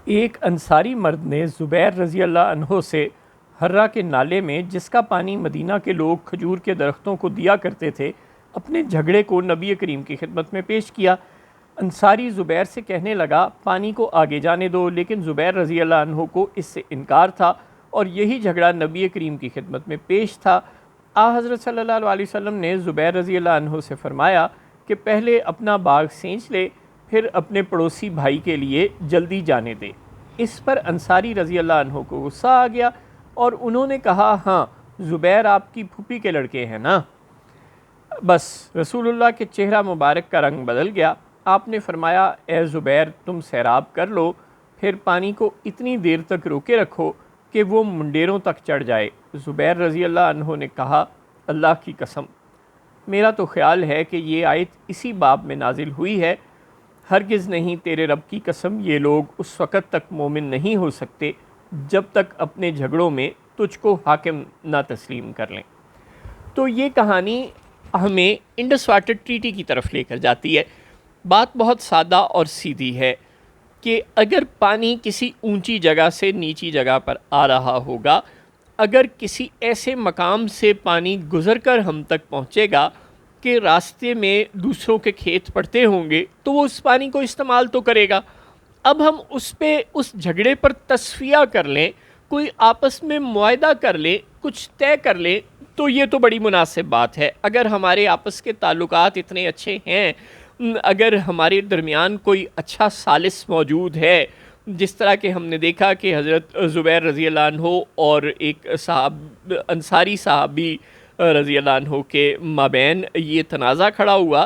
ایک انصاری مرد نے زبیر رضی اللہ عنہ سے ہرہ کے نالے میں، جس کا پانی مدینہ کے لوگ کھجور کے درختوں کو دیا کرتے تھے، اپنے جھگڑے کو نبی کریم کی خدمت میں پیش کیا۔ انصاری زبیر سے کہنے لگا پانی کو آگے جانے دو، لیکن زبیر رضی اللہ عنہ کو اس سے انکار تھا، اور یہی جھگڑا نبی کریم کی خدمت میں پیش تھا۔ حضرت صلی اللہ علیہ وسلم نے زبیر رضی اللہ عنہ سے فرمایا کہ پہلے اپنا باغ سینچ لے، پھر اپنے پڑوسی بھائی کے لیے جلدی جانے دے۔ اس پر انصاری رضی اللہ عنہ کو غصہ آ گیا اور انہوں نے کہا، ہاں زبیر آپ کی پھوپھی کے لڑکے ہیں نا۔ بس رسول اللہ کے چہرہ مبارک کا رنگ بدل گیا۔ آپ نے فرمایا، اے زبیر تم سیراب کر لو، پھر پانی کو اتنی دیر تک روکے رکھو کہ وہ منڈیروں تک چڑھ جائے۔ زبیر رضی اللہ عنہ نے کہا، اللہ کی قسم، میرا تو خیال ہے کہ یہ آیت اسی باب میں نازل ہوئی ہے، ہرگز نہیں، تیرے رب کی قسم، یہ لوگ اس وقت تک مومن نہیں ہو سکتے جب تک اپنے جھگڑوں میں تجھ کو حاکم نہ تسلیم کر لیں۔ تو یہ کہانی ہمیں انڈس واٹر ٹریٹی کی طرف لے کر جاتی ہے۔ بات بہت سادہ اور سیدھی ہے کہ اگر پانی کسی اونچی جگہ سے نیچی جگہ پر آ رہا ہوگا، اگر کسی ایسے مقام سے پانی گزر کر ہم تک پہنچے گا کہ راستے میں دوسروں کے کھیت پڑتے ہوں گے، تو وہ اس پانی کو استعمال تو کرے گا۔ اب ہم اس جھگڑے پر تصفیہ کر لیں، کوئی آپس میں معاہدہ کر لیں، کچھ طے کر لیں، تو یہ تو بڑی مناسب بات ہے۔ اگر ہمارے آپس کے تعلقات اتنے اچھے ہیں، اگر ہمارے درمیان کوئی اچھا ثالث موجود ہے، جس طرح کہ ہم نے دیکھا کہ حضرت زبیر رضی اللہ عنہ اور ایک انصاری صحابی رضی اللہ عنہ کے مابین یہ تنازع کھڑا ہوا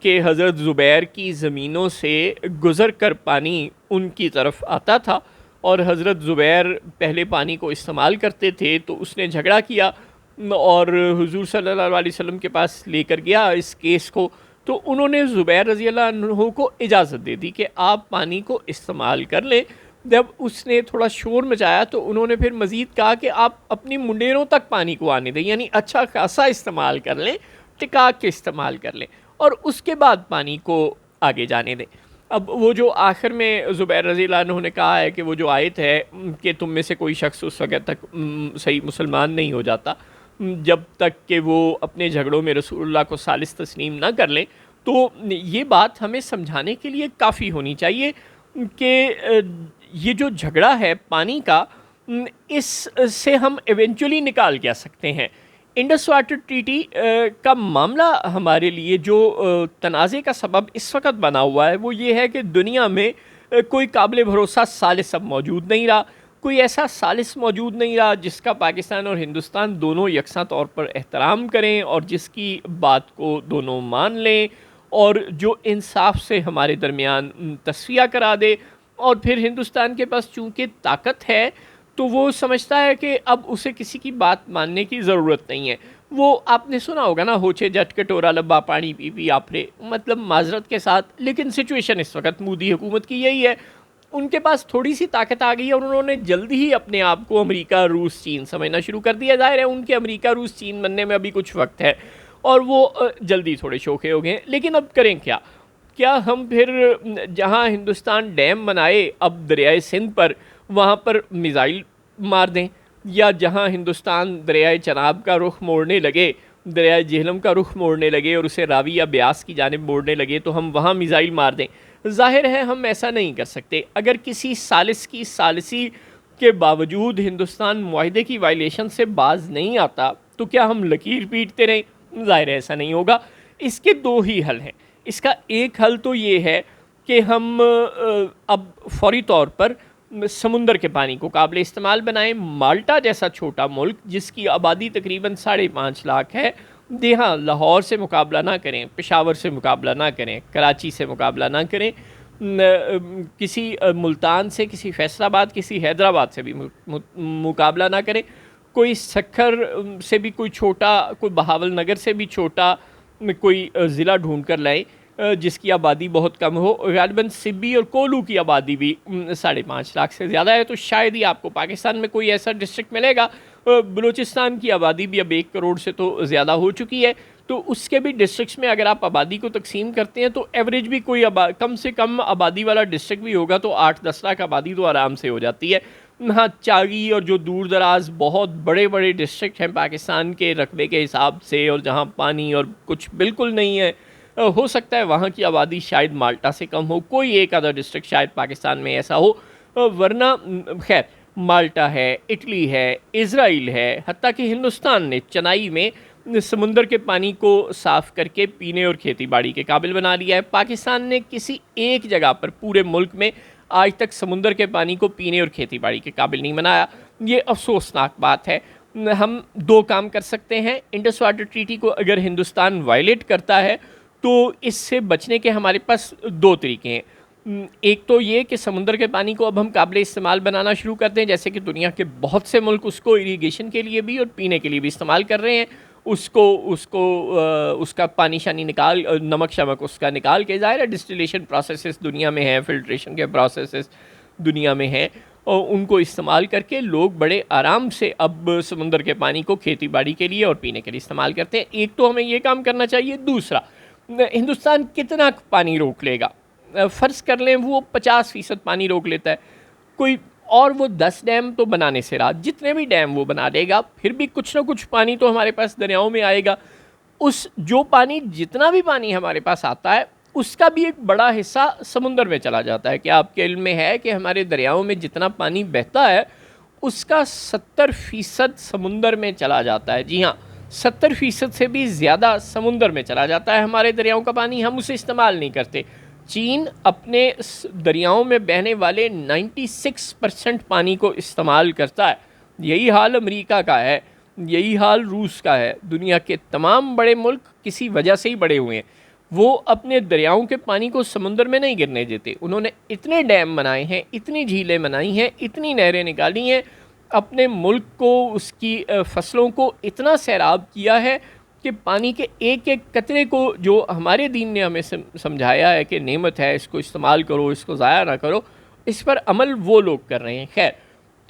کہ حضرت زبیر کی زمینوں سے گزر کر پانی ان کی طرف آتا تھا، اور حضرت زبیر پہلے پانی کو استعمال کرتے تھے، تو اس نے جھگڑا کیا اور حضور صلی اللہ علیہ وسلم کے پاس لے کر گیا اس کیس کو۔ تو انہوں نے زبیر رضی اللہ عنہ کو اجازت دے دی کہ آپ پانی کو استعمال کر لیں۔ جب اس نے تھوڑا شور مچایا تو انہوں نے پھر مزید کہا کہ آپ اپنی منڈیروں تک پانی کو آنے دیں، یعنی اچھا خاصا استعمال کر لیں، ٹکا کے استعمال کر لیں، اور اس کے بعد پانی کو آگے جانے دیں۔ اب وہ جو آخر میں زبیر رضی اللہ عنہ نے کہا ہے کہ وہ جو آیت ہے کہ تم میں سے کوئی شخص اس وقت تک صحیح مسلمان نہیں ہو جاتا جب تک کہ وہ اپنے جھگڑوں میں رسول اللہ کو ثالث تسلیم نہ کر لیں، تو یہ بات ہمیں سمجھانے کے لیے کافی ہونی چاہیے کہ یہ جو جھگڑا ہے پانی کا، اس سے ہم ایونچولی نکال کیا سکتے ہیں۔ انڈس واٹر ٹریٹی کا معاملہ ہمارے لیے جو تنازع کا سبب اس وقت بنا ہوا ہے، وہ یہ ہے کہ دنیا میں کوئی قابل بھروسہ ثالث اب موجود نہیں رہا، کوئی ایسا ثالث موجود نہیں رہا جس کا پاکستان اور ہندوستان دونوں یکساں طور پر احترام کریں اور جس کی بات کو دونوں مان لیں، اور جو انصاف سے ہمارے درمیان تصفیہ کرا دے۔ اور پھر ہندوستان کے پاس چونکہ طاقت ہے تو وہ سمجھتا ہے کہ اب اسے کسی کی بات ماننے کی ضرورت نہیں ہے۔ وہ آپ نے سنا ہوگا نا، ہوچے جٹ کٹورا لبا پانی پی پی آپرے، مطلب معذرت کے ساتھ، لیکن سچویشن اس وقت مودی حکومت کی یہی ہے۔ ان کے پاس تھوڑی سی طاقت آ گئی اور انہوں نے جلدی ہی اپنے آپ کو امریکہ روس چین سمجھنا شروع کر دیا۔ ظاہر ہے ان کے امریکہ روس چین بننے میں ابھی کچھ وقت ہے اور وہ جلدی تھوڑے شوخے ہو گئے، لیکن اب کریں کیا ہم پھر جہاں ہندوستان ڈیم بنائے اب دریائے سندھ پر، وہاں پر میزائل مار دیں، یا جہاں ہندوستان دریائے چناب کا رخ موڑنے لگے، دریائے جہلم کا رخ موڑنے لگے اور اسے راوی یا بیاس کی جانب موڑنے لگے تو ہم وہاں میزائل مار دیں؟ ظاہر ہے ہم ایسا نہیں کر سکتے۔ اگر کسی ثالث کی ثالثی کے باوجود ہندوستان معاہدے کی وائلیشن سے باز نہیں آتا تو کیا ہم لکیر پیٹتے رہیں؟ ظاہر ہے ایسا نہیں ہوگا۔ اس کے دو ہی حل ہیں۔ اس کا ایک حل تو یہ ہے کہ ہم اب فوری طور پر سمندر کے پانی کو قابل استعمال بنائیں۔ مالٹا جیسا چھوٹا ملک جس کی آبادی تقریباً 5.5 لاکھ ہے، دیہاں لاہور سے مقابلہ نہ کریں، پشاور سے مقابلہ نہ کریں، کراچی سے مقابلہ نہ کریں، کسی ملتان سے، کسی فیصل آباد، کسی حیدرآباد سے بھی مقابلہ نہ کریں، کوئی سکھر سے بھی کوئی چھوٹا، کوئی بہاول نگر سے بھی چھوٹا کوئی ضلع ڈھونڈ کر لائیں جس کی آبادی بہت کم ہو۔ غالباً سبی اور کولو کی آبادی بھی 5.5 لاکھ سے زیادہ ہے، تو شاید ہی آپ کو پاکستان میں کوئی ایسا ڈسٹرکٹ ملے گا بلوچستان کی آبادی بھی اب 1 کروڑ سے تو زیادہ ہو چکی ہے، تو اس کے بھی ڈسٹرکٹس میں اگر آپ آبادی کو تقسیم کرتے ہیں تو ایوریج بھی کوئی کم سے کم آبادی والا ڈسٹرکٹ بھی ہوگا تو 8-10 لاکھ آبادی تو آرام سے ہو جاتی ہے۔ ہاں چاگی اور جو دور دراز بہت بڑے بڑے ڈسٹرکٹ ہیں پاکستان کے رقبے کے حساب سے، اور جہاں پانی اور کچھ بالکل نہیں ہے، ہو سکتا ہے وہاں کی آبادی شاید مالٹا سے کم ہو، کوئی ایک آدھا ڈسٹرکٹ شاید پاکستان میں ایسا ہو، ورنہ خیر مالٹا ہے، اٹلی ہے، اسرائیل ہے، حتیٰ کہ ہندوستان نے چنائی میں سمندر کے پانی کو صاف کر کے پینے اور کھیتی باڑی کے قابل بنا لیا ہے۔ پاکستان نے کسی ایک جگہ پر پورے ملک میں آج تک سمندر کے پانی کو پینے اور کھیتی باڑی کے قابل نہیں بنایا۔ یہ افسوسناک بات ہے۔ ہم 2 کام کر سکتے ہیں۔ انڈس واٹر ٹریٹی کو اگر ہندوستان وائلیٹ کرتا ہے تو اس سے بچنے کے ہمارے پاس 2 طریقے ہیں۔ ایک تو یہ کہ سمندر کے پانی کو اب ہم قابل استعمال بنانا شروع کر دیں، جیسے کہ دنیا کے بہت سے ملک اس کو اریگیشن کے لیے بھی اور پینے کے لیے بھی استعمال کر رہے ہیں۔ اس کا پانی شانی نمک شمک اس کا نکال کے، ظاہر ہے ڈسٹیلیشن پروسیسز دنیا میں ہیں، فلٹریشن کے پروسیسز دنیا میں ہیں، اور ان کو استعمال کر کے لوگ بڑے آرام سے اب سمندر کے پانی کو کھیتی باڑی کے لیے اور پینے کے لیے استعمال کرتے ہیں۔ ایک تو ہمیں یہ کام کرنا چاہیے۔ دوسرا، ہندوستان کتنا پانی روک لے گا؟ فرض کر لیں وہ 50% پانی روک لیتا ہے کوئی، اور وہ 10 ڈیم تو بنانے سے رات، جتنے بھی ڈیم وہ بنا دے گا پھر بھی کچھ نہ کچھ پانی تو ہمارے پاس دریاؤں میں آئے گا۔ جتنا بھی پانی ہمارے پاس آتا ہے اس کا بھی ایک بڑا حصہ سمندر میں چلا جاتا ہے۔ کیا آپ کے علم میں ہے کہ ہمارے دریاؤں میں جتنا پانی بہتا ہے اس کا 70% سمندر میں چلا جاتا ہے؟ جی ہاں، 70% سے بھی زیادہ سمندر میں چلا جاتا ہے ہمارے دریاؤں کا پانی، ہم اسے استعمال نہیں کرتے۔ چین اپنے دریاؤں میں بہنے والے 96% پانی کو استعمال کرتا ہے۔ یہی حال امریکہ کا ہے، یہی حال روس کا ہے۔ دنیا کے تمام بڑے ملک کسی وجہ سے ہی بڑے ہوئے ہیں، وہ اپنے دریاؤں کے پانی کو سمندر میں نہیں گرنے دیتے۔ انہوں نے اتنے ڈیم بنائے ہیں، اتنی جھیلیں بنائی ہیں، اتنی نہریں نکالی ہیں، اپنے ملک کو، اس کی فصلوں کو اتنا سیراب کیا ہے کہ پانی کے ایک ایک قطرے کو، جو ہمارے دین نے ہمیں سمجھایا ہے کہ نعمت ہے، اس کو استعمال کرو، اس کو ضائع نہ کرو، اس پر عمل وہ لوگ کر رہے ہیں۔ خیر،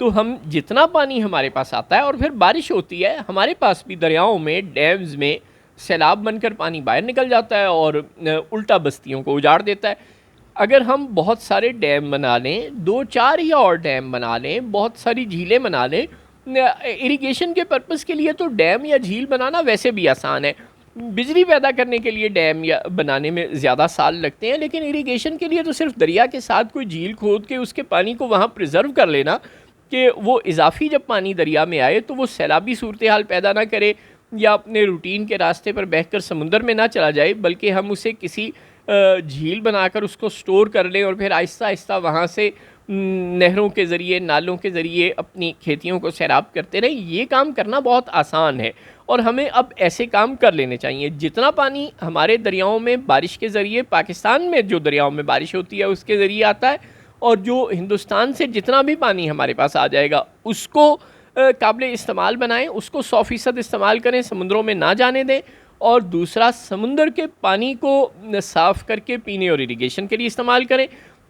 تو ہم جتنا پانی ہمارے پاس آتا ہے، اور پھر بارش ہوتی ہے، ہمارے پاس بھی دریاؤں میں، ڈیمز میں سیلاب بن کر پانی باہر نکل جاتا ہے اور الٹا بستیوں کو اجاڑ دیتا ہے۔ اگر ہم بہت سارے ڈیم بنا لیں، 2-4 یا اور ڈیم بنا لیں، بہت ساری جھیلیں بنا لیں، اریگیشن کے پرپس کے لیے تو ڈیم یا جھیل بنانا ویسے بھی آسان ہے۔ بجلی پیدا کرنے کے لیے ڈیم یا بنانے میں زیادہ سال لگتے ہیں، لیکن اریگیشن کے لیے تو صرف دریا کے ساتھ کوئی جھیل کھود کے اس کے پانی کو وہاں پریزرو کر لینا کہ وہ اضافی جب پانی دریا میں آئے تو وہ سیلابی صورتحال پیدا نہ کرے یا اپنے روٹین کے راستے پر بہہ کر سمندر میں نہ چلا جائے، بلکہ ہم اسے کسی جھیل بنا کر اس کو سٹور کر لیں اور پھر آہستہ آہستہ وہاں سے نہروں کے ذریعے، نالوں کے ذریعے اپنی کھیتیوں کو سیراب کرتے رہیں۔ یہ کام کرنا بہت آسان ہے اور ہمیں اب ایسے کام کر لینے چاہیے۔ جتنا پانی ہمارے دریاؤں میں بارش کے ذریعے، پاکستان میں جو دریاؤں میں بارش ہوتی ہے اس کے ذریعے آتا ہے، اور جو ہندوستان سے جتنا بھی پانی ہمارے پاس آ جائے گا اس کو قابل استعمال بنائیں، اس کو 100% استعمال کریں، سمندروں میں نہ جانے دیں۔ اور دوسرا، سمندر کے پانی کو صاف کر کے پینے اور اریگیشن کے لیے استعمال کریں۔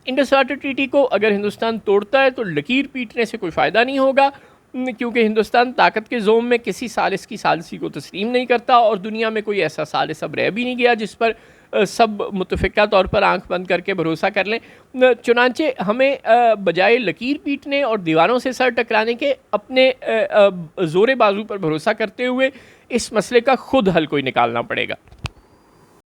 انڈس واٹر ٹریٹی کو اگر ہندوستان توڑتا ہے تو لکیر پیٹنے سے کوئی فائدہ نہیں ہوگا، کیونکہ ہندوستان طاقت کے زوم میں کسی ثالث کی ثالثی کو تسلیم نہیں کرتا، اور دنیا میں کوئی ایسا ثالث اب رہ بھی نہیں گیا جس پر سب متفقہ طور پر آنکھ بند کر کے بھروسہ کر لیں۔ چنانچہ ہمیں بجائے لکیر پیٹنے اور دیواروں سے سر ٹکرانے کے، اپنے زور بازو پر بھروسہ کرتے ہوئے اس مسئلے کا خود حل کوئی نکالنا پڑے گا۔